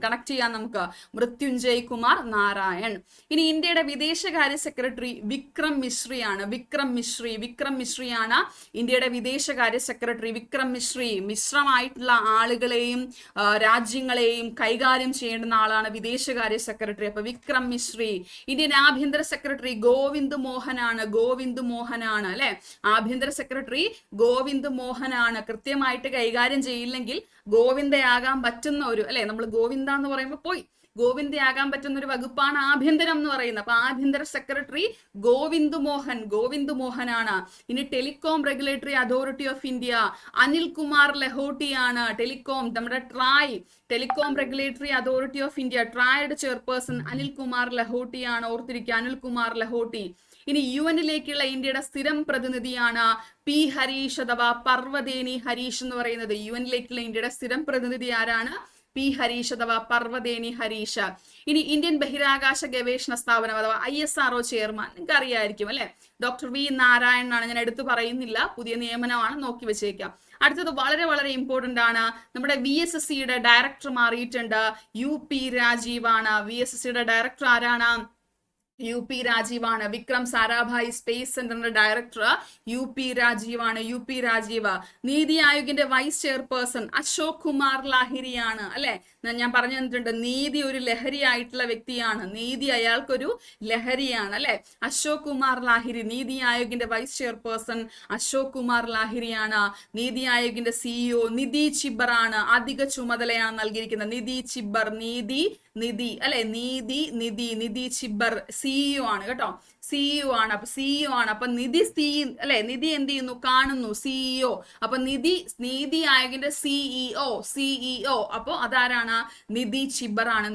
Connect ചെയ്യാൻ നമുക്ക്, മൃത്യുഞ്ജയ് കുമാർ നാരായൺ. ഇനി ഇന്ത്യയുടെ വിദേശകാര്യ സെക്രട്ടറി വിക്രം മിശ്രിയാണ്. വിക്രം മിശ്രിയാണ് ഇന്ത്യയുടെ വിദേശകാര്യ സെക്രട്ടറി. വിക്രം മിശ്രി മിശ്രമായിട്ടുള്ള ആളുകളെയും രാജ്യങ്ങളെയും കൈകാര്യം ചെയ്യേണ്ടുന്ന ആളാണ് വിദേശകാര്യ സെക്രട്ടറി. അപ്പൊ വിക്രം മിശ്രി. ഇന്ത്യൻ ആഭ്യന്തര സെക്രട്ടറി ഗോവിന്ദ് മോഹനാണ് അല്ലെ, ആഭ്യന്തര സെക്രട്ടറി ഗോവിന്ദ് മോഹനാണ്. കൃത്യമായിട്ട് കൈകാര്യം ചെയ്യില്ലെങ്കിൽ ഗോവിന്ദയാകാൻ പറ്റുന്ന ഒരു അല്ലെ, നമ്മൾ ഗോവിന്ദ എന്ന് പറയുമ്പോൾ ഗോവിന്ദയാകാൻ പറ്റുന്ന ഒരു വകുപ്പാണ് ആഭ്യന്തരം എന്ന് പറയുന്നത്. അപ്പൊ ആഭ്യന്തര സെക്രട്ടറി ഗോവിന്ദ് മോഹനാണ്. ഇനി telecom regulatory authority of India Anil Kumar ലഹോട്ടിയാണ്. നമ്മുടെ telecom regulatory authority of India ട്രായുടെ ചെയർപേഴ്സൺ അനിൽ കുമാർ ലഹോട്ടിയാണ്. ഓർത്തിരിക്കുക, അനിൽ കുമാർ ലഹോട്ടി. ഇനി UN-ലേക്കുള്ള ഇന്ത്യയുടെ സ്ഥിരം പ്രതിനിധിയാണ് P ഹരീഷ് അഥവാ പർവ്വതേനി ഹരീഷ് എന്ന് പറയുന്നത്. UN-ലേക്കുള്ള ഇന്ത്യയുടെ സ്ഥിരം പ്രതിനിധി ആരാണ്? P ഹരീഷ് അഥവാ പർവ്വതേനി ഹരീഷ്. ഇനി ഇന്ത്യൻ ബഹിരാകാശ ഗവേഷണ സ്ഥാപനം അഥവാ ISRO ചെയർമാൻ നിങ്ങൾക്ക് അറിയായിരിക്കും അല്ലെ, ഡോക്ടർ V നാരായണനാണ്. ഞാൻ എടുത്തു പറയുന്നില്ല, പുതിയ നിയമനമാണ്, നോക്കി വെച്ചേക്കാം. അടുത്തത് വളരെ വളരെ ഇമ്പോർട്ടന്റ് ആണ്, നമ്മുടെ VSSCയുടെ ഡയറക്ടർ മാറിയിട്ടുണ്ട്. UP രാജീവാണ്. VSSCയുടെ ഡയറക്ടർ ആരാണ്? UP രാജീവാണ്. വിക്രം സാരാഭായ് സ്പേസ് സെന്ററിന്റെ ഡയറക്ടർ UP രാജീവ്. നീതി ആയോഗിന്റെ വൈസ് ചെയർപേഴ്സൺ അശോക് കുമാർ ലാഹിരിയാണ് അല്ലെ. ഞാൻ പറഞ്ഞു തന്നിട്ടുണ്ട്, നീതി ഒരു ലഹരിയായിട്ടുള്ള വ്യക്തിയാണ്. നീതി അയാൾക്കൊരു ലഹരിയാണ് അല്ലെ. അശോക് കുമാർ ലാഹിരി നീതി ആയോഗിന്റെ വൈസ് ചെയർപേഴ്സൺ അശോക് കുമാർ ലാഹിരിയാണ്. നീതി ആയോഗിന്റെ CEO നിധി ചിബ്ബർ ആണ്. അധിക ചുമതലയാണ് നൽകിയിരിക്കുന്നത്. നിധി ചിബ്ബർ CEO ആണ് കേട്ടോ, CEO ആണ്. അപ്പൊ നിധി എന്ത് ചെയ്യുന്നു? കാണുന്നു, CEO. അപ്പൊ നീതി ആയോഗിന്റെ CEO. അപ്പൊ അതാരാണ്? നിധി ചിബ്ബർ ആണ്.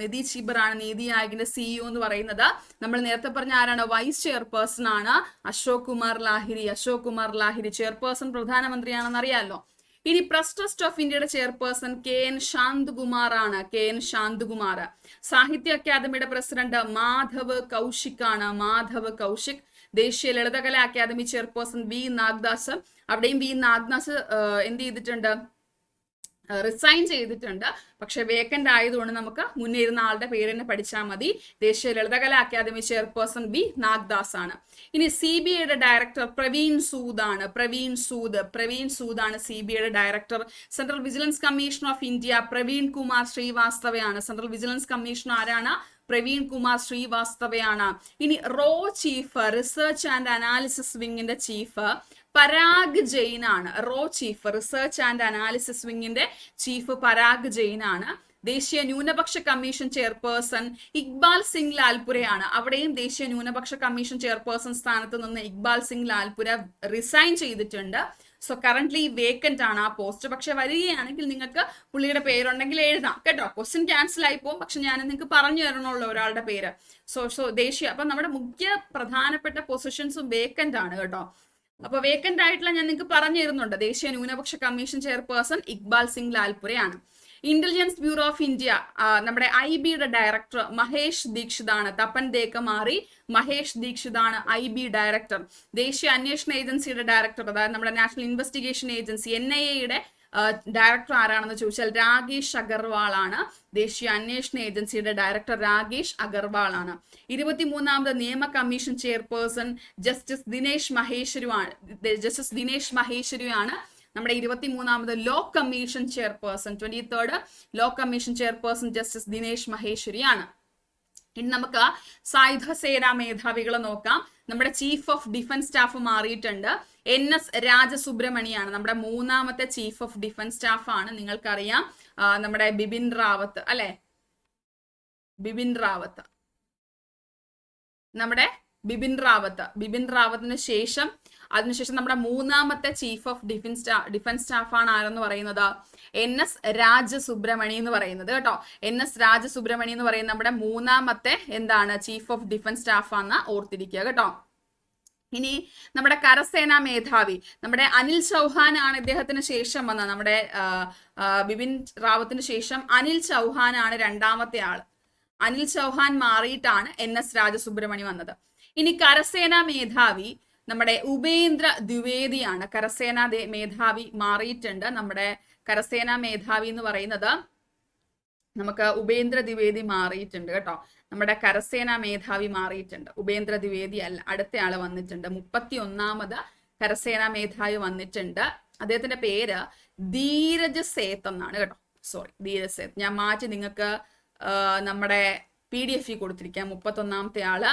നീതി ആയോഗിന്റെ CEO എന്ന് പറയുന്നത്. നമ്മൾ നേരത്തെ പറഞ്ഞ ആരാണ്? വൈസ് ചെയർപേഴ്സൺ ആണ് അശോക് കുമാർ ലാഹിരി. ചെയർപേഴ്സൺ പ്രധാനമന്ത്രിയാണെന്ന് അറിയാലോ. ഇനി പ്രസ് ട്രസ്റ്റ് ഓഫ് ഇന്ത്യയുടെ ചെയർപേഴ്സൺ KN ശാന്തകുമാർ ആണ്. സാഹിത്യ അക്കാദമിയുടെ പ്രസിഡന്റ് മാധവ് കൗശിക്. ദേശീയ ലളിതകലാ അക്കാദമി ചെയർപേഴ്സൺ V നാഗ്ദാസ്. അവിടെയും V നാഗ്ദാസ് എന്ത് ചെയ്തിട്ടുണ്ട്? റിസൈൻ ചെയ്തിട്ടുണ്ട്. പക്ഷെ വേക്കന്റ് ആയതുകൊണ്ട് നമുക്ക് മുന്നേ ഇരുന്ന ആളുടെ പേര് തന്നെ പഠിച്ചാൽ മതി. ദേശീയ Lalitkala academy chairperson V Nagdas ആണ്. ഇനി CBIയുടെ ഡയറക്ടർ പ്രവീൺ സൂദ് ആണ്. CBIയുടെ director. Central vigilance commission of India Praveen Kumar ശ്രീവാസ്തവയാണ്. സെൻട്രൽ വിജിലൻസ് കമ്മീഷൻ ആരാണ്? പ്രവീൺ കുമാർ ശ്രീവാസ്തവയാണ്. ഇനി ചീഫ് റിസർച്ച് ആൻഡ് അനാലിസിസ് വിങ്ങിന്റെ ചീഫ് പരാഗ് ജെയിൻ ആണ്. ചീഫ് റിസർച്ച് ആൻഡ് അനാലിസിസ് വിങ്ങിന്റെ ചീഫ് പരാഗ് ജെയിൻ ആണ്. ദേശീയ ന്യൂനപക്ഷ കമ്മീഷൻ ചെയർപേഴ്സൺ ഇക്ബാൽ സിംഗ് ലാൽപുരയാണ്. അവിടെയും ദേശീയ ന്യൂനപക്ഷ കമ്മീഷൻ ചെയർപേഴ്സൺ സ്ഥാനത്ത് നിന്ന് ഇക്ബാൽ സിംഗ് ലാൽപുര റിസൈൻ ചെയ്തിട്ടുണ്ട്. സോ കറന്റ്ലി വേക്കന്റ് ആണ് ആ പോസ്റ്റ്. പക്ഷെ വരികയാണെങ്കിൽ നിങ്ങൾക്ക് പുള്ളിയുടെ പേരുണ്ടെങ്കിൽ എഴുതാം കേട്ടോ. ക്വസ്റ്റ്യൻ ക്യാൻസൽ ആയി പോകും, പക്ഷെ ഞാൻ നിങ്ങൾക്ക് പറഞ്ഞു തരണമല്ലോ ഒരാളുടെ പേര്. സോ ദേശീയ അപ്പൊ നമ്മുടെ മുഖ്യ പ്രധാനപ്പെട്ട പൊസിഷൻസും വേക്കന്റ് ആണ് കേട്ടോ. അപ്പൊ വേക്കന്റ് ആയിട്ടുള്ള ഞാൻ നിങ്ങൾക്ക് പറഞ്ഞു തരുന്നുണ്ട്. ദേശീയ ന്യൂനപക്ഷ കമ്മീഷൻ ചെയർപേഴ്സൺ ഇക്ബാൽ സിംഗ് ലാൽപുരയാണ്. ഇന്റലിജൻസ് ബ്യൂറോ ഓഫ് ഇന്ത്യ നമ്മുടെ IBയുടെ ഡയറക്ടർ മഹേഷ് ദീക്ഷിത് ആണ്. തപൻ ദേക്ക മാറി മഹേഷ് ദീക്ഷിത് ആണ് IB ഡയറക്ടർ. ദേശീയ അന്വേഷണ ഏജൻസിയുടെ ഡയറക്ടർ, അതായത് നമ്മുടെ നാഷണൽ ഇൻവെസ്റ്റിഗേഷൻ ഏജൻസി NIAയുടെ ഡയറക്ടർ ആരാണെന്ന് ചോദിച്ചാൽ രാകേഷ് അഗർവാൾ ആണ്. ദേശീയ അന്വേഷണ ഏജൻസിയുടെ ഡയറക്ടർ രാകേഷ് അഗർവാൾ ആണ്. 23ാമത് നിയമ commission chairperson justice Dinesh Maheshwari ആണ്. നമ്മുടെ 23ാമത് law commission chairperson 23rd law commission chairperson justice Dinesh മഹേശ്വരിയാണ്. ഇനി നമുക്ക് സായുധ സേനാ മേധാവികൾ നോക്കാം. നമ്മുടെ ചീഫ് ഓഫ് ഡിഫൻസ് സ്റ്റാഫ് മാറിയിട്ടുണ്ട്. NS രാജസുബ്രഹ്മണിയാണ് നമ്മുടെ 3ാമത്തെ ചീഫ് ഓഫ് ഡിഫൻസ് സ്റ്റാഫ് ആണ്. നിങ്ങൾക്കറിയാം നമ്മുടെ ബിപിൻ റാവത്ത് അല്ലെ, ബിപിൻ റാവത്ത് നമ്മുടെ ബിപിൻ റാവത്തിന് ശേഷം അതിനുശേഷം നമ്മുടെ 3ാമത്തെ ചീഫ് ഓഫ് ഡിഫൻസ് സ്റ്റാഫാണ് ആരെന്ന് പറയുന്നത് NS രാജസുബ്രഹ്മണി എന്ന് പറയുന്നത് കേട്ടോ. NS രാജസുബ്രഹ്മണി എന്ന് പറയുന്നത് നമ്മുടെ 3ാമത്തെ എന്താണ് ചീഫ് ഓഫ് ഡിഫൻസ് സ്റ്റാഫാന്ന് ഓർത്തിരിക്കുക കേട്ടോ. ഇനി നമ്മുടെ കരസേനാ മേധാവി നമ്മുടെ അനിൽ ചൗഹാൻ ആണ് ഇദ്ദേഹത്തിന് ശേഷം വന്ന നമ്മുടെ ബിപിൻ റാവത്തിന് ശേഷം അനിൽ ചൗഹാൻ ആണ് 2ാമത്തെ ആള്. അനിൽ ചൗഹാൻ മാറിയിട്ടാണ് NS രാജസുബ്രഹ്മണി വന്നത്. ഇനി കരസേനാ മേധാവി നമ്മുടെ ഉപേന്ദ്ര ദ്വിവേദിയാണ്. കരസേനാ മേധാവി മാറിയിട്ടുണ്ട്. നമ്മുടെ കരസേനാ മേധാവി എന്ന് പറയുന്നത് നമുക്ക് ഉപേന്ദ്ര ദ്വിവേദി മാറിയിട്ടുണ്ട് കേട്ടോ. നമ്മുടെ കരസേനാ മേധാവി മാറിയിട്ടുണ്ട്, ഉപേന്ദ്ര ദ്വിവേദി അല്ല, അടുത്ത ആള് വന്നിട്ടുണ്ട്. 31ാമത് കരസേനാ മേധാവി വന്നിട്ടുണ്ട്. അദ്ദേഹത്തിന്റെ പേര് ധീരജ് സേത്ത് എന്നാണ് കേട്ടോ. സോറി, ധീരജ് സേത്ത്. ഞാൻ മാറ്റി നിങ്ങൾക്ക് നമ്മുടെ PDF കൊടുത്തിരിക്കാം. 31ാമത്തെ ആള്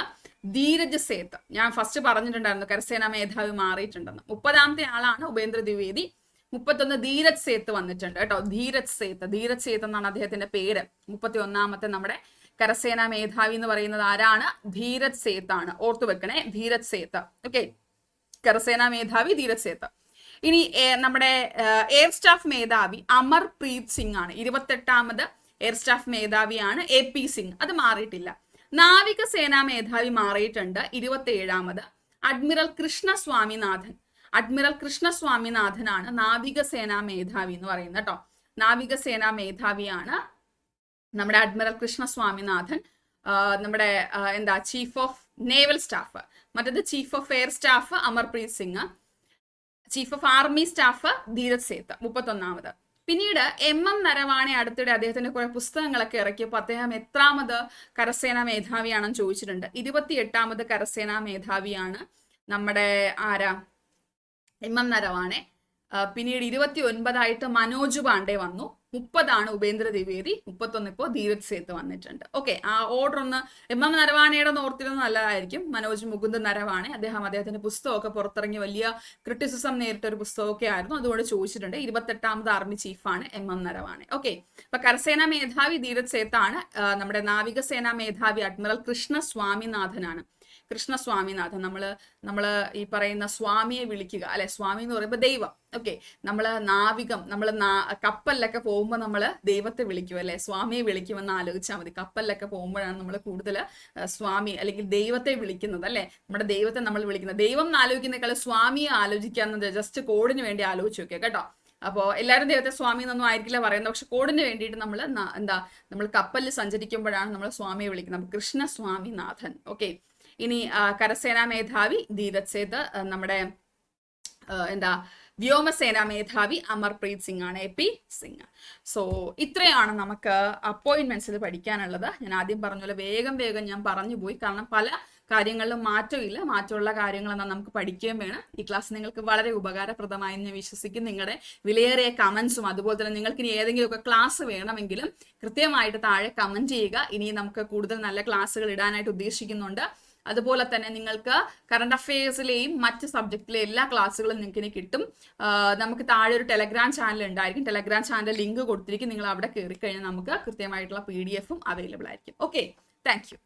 ധീരജ് സേത്ത്. ഞാൻ ഫസ്റ്റ് പറഞ്ഞിട്ടുണ്ടായിരുന്നു കരസേനാ മേധാവി മാറിയിട്ടുണ്ടെന്ന്. 30ാമത്തെ ആളാണ് ഉപേന്ദ്ര ദ്വിവേദി. 31 ധീരജ് സേത്ത് വന്നിട്ടുണ്ട് കേട്ടോ. ധീരജ് സേത്ത് എന്നാണ് അദ്ദേഹത്തിന്റെ പേര്. 31ാമത്തെ നമ്മുടെ കരസേനാ മേധാവി എന്ന് പറയുന്നത് ആരാണ്? ധീരജ് സേത്ത് ആണ്. ഓർത്തു വെക്കണേ, ധീരജ് സേത്ത്. ഓക്കെ, കരസേനാ മേധാവി ധീരജ് സേത്ത്. ഇനി നമ്മുടെ എയർ സ്റ്റാഫ് മേധാവി അമർപ്രീത് സിംഗ് ആണ്. 28ാമത് എയർ സ്റ്റാഫ് മേധാവിയാണ് AP സിംഗ്. അത് മാറിയിട്ടില്ല. നാവികസേനാ മേധാവി മാറിയിട്ടുണ്ട്. 27ാമത് അഡ്മിറൽ കൃഷ്ണസ്വാമിനാഥനാണ് നാവികസേനാ മേധാവി എന്ന് പറയുന്നത് കേട്ടോ. നാവികസേനാ മേധാവിയാണ് നമ്മുടെ അഡ്മിറൽ കൃഷ്ണസ്വാമിനാഥൻ. നമ്മുടെ ചീഫ് ഓഫ് നേവൽ സ്റ്റാഫ്. മറ്റേത് chief of air staff Amarpreet Singh. Chief of army staff Dheeraj Seth 31ാമത്. പിന്നീട് MM നരവാണെ അടുത്തിടെ അദ്ദേഹത്തിന്റെ കുറെ പുസ്തകങ്ങളൊക്കെ ഇറക്കിയപ്പോൾ അദ്ദേഹം എത്രാമത് കരസേനാ മേധാവിയാണെന്ന് ചോദിച്ചിട്ടുണ്ട്. 28ാമത് കരസേനാ മേധാവിയാണ് നമ്മുടെ ആരാ? MM നരവാണെ. പിന്നീട് 29ആയിട്ട് മനോജ് പാണ്ഡെ വന്നു. 30 ഉപേന്ദ്ര ദ്വിവേദി. 31 ഇപ്പോൾ ധീരജ് സേത്ത് വന്നിട്ടുണ്ട്. ഓക്കെ, ആ ഓർഡർ ഒന്ന് MM നരവാണയുടെ ഓർത്തിരുന്നത് നല്ലതായിരിക്കും. മനോജ് മുകുന്ദ് നരവാണെ, അദ്ദേഹത്തിന്റെ പുസ്തകമൊക്കെ പുറത്തിറങ്ങി വലിയ ക്രിറ്റിസിസം നേരിട്ട ഒരു പുസ്തകമൊക്കെ ആയിരുന്നു. അതുകൊണ്ട് ചോദിച്ചിട്ടുണ്ട്. 28ാമത് ആർമി ചീഫാണ് MM നരവാണെ. ഓക്കെ, അപ്പൊ കരസേനാ മേധാവി ധീരജ് സേത്താണ്. നമ്മുടെ നാവികസേനാ മേധാവി അഡ്മിറൽ കൃഷ്ണസ്വാമിനാഥനാണ്. നമ്മള് ഈ പറയുന്ന സ്വാമിയെ വിളിക്കുക അല്ലെ. സ്വാമി എന്ന് പറയുമ്പോൾ ദൈവം. ഓക്കെ, നമ്മള് കപ്പലിലൊക്കെ പോകുമ്പോൾ നമ്മള് ദൈവത്തെ വിളിക്കും അല്ലെ, സ്വാമിയെ വിളിക്കുമെന്ന് ആലോചിച്ചാൽ മതി. കപ്പലിലൊക്കെ പോകുമ്പോഴാണ് നമ്മൾ കൂടുതൽ സ്വാമി അല്ലെങ്കിൽ ദൈവത്തെ വിളിക്കുന്നത് അല്ലെ. നമ്മുടെ ദൈവത്തെ നമ്മൾ വിളിക്കുന്നത്. ദൈവം എന്ന് ആലോചിക്കുന്നേക്കാൾ സ്വാമിയെ ആലോചിക്കാന്നത് ജസ്റ്റ് കോഡിന് വേണ്ടി ആലോചിച്ച് നോക്കിയ കേട്ടോ. അപ്പോൾ എല്ലാവരും ദൈവത്തെ സ്വാമി എന്നൊന്നും ആയിരിക്കില്ല പറയുന്നത്. പക്ഷെ കോഡിന് വേണ്ടിയിട്ട് നമ്മൾ കപ്പലിൽ സഞ്ചരിക്കുമ്പോഴാണ് നമ്മൾ സ്വാമിയെ വിളിക്കുന്നത്. കൃഷ്ണസ്വാമിനാഥൻ. ഓക്കെ, ഇനി കരസേനാ മേധാവി ധീരജ് സേത്ത്. നമ്മുടെ വ്യോമസേനാ മേധാവി അമർപ്രീത് സിംഗ് ആണ്, AP സിംഗ്. സോ ഇത്രയാണ് നമുക്ക് അപ്പോയിന്റ്മെന്റ്സിൽ പഠിക്കാനുള്ളത്. ഞാൻ ആദ്യം പറഞ്ഞ പോലെ വേഗം ഞാൻ പറഞ്ഞു പോയി. കാരണം പല കാര്യങ്ങളിലും മാറ്റമില്ല. മാറ്റമുള്ള കാര്യങ്ങളെന്നാൽ നമുക്ക് പഠിക്കുകയും വേണം. ഈ ക്ലാസ് നിങ്ങൾക്ക് വളരെ ഉപകാരപ്രദമായി ഞാൻ വിശ്വസിക്കും. നിങ്ങളുടെ വിലയേറിയ കമന്റ്സും അതുപോലെ തന്നെ നിങ്ങൾക്ക് ഇനി ഏതെങ്കിലുമൊക്കെ ക്ലാസ് വേണമെങ്കിലും കൃത്യമായിട്ട് താഴെ കമന്റ് ചെയ്യുക. ഇനി നമുക്ക് കൂടുതൽ നല്ല ക്ലാസ്സുകൾ ഇടാനായിട്ട് ഉദ്ദേശിക്കുന്നുണ്ട്. അതുപോലെ തന്നെ നിങ്ങൾക്ക് കറണ്ട് അഫയേഴ്സിലെയും മറ്റ് സബ്ജക്റ്റിലെയും എല്ലാ ക്ലാസ്സുകളും നിങ്ങൾക്ക് ഇനി കിട്ടും. നമുക്ക് താഴെ ഒരു ടെലഗ്രാം ചാനൽ ഉണ്ടായിരിക്കും. ടെലഗ്രാം ചാനൽ ലിങ്ക് കൊടുത്തിരിക്കും. നിങ്ങൾ അവിടെ കയറി കഴിഞ്ഞാൽ നമുക്ക് കൃത്യമായിട്ടുള്ള PDF അവൈലബിൾ ആയിരിക്കും. Okay, thank U.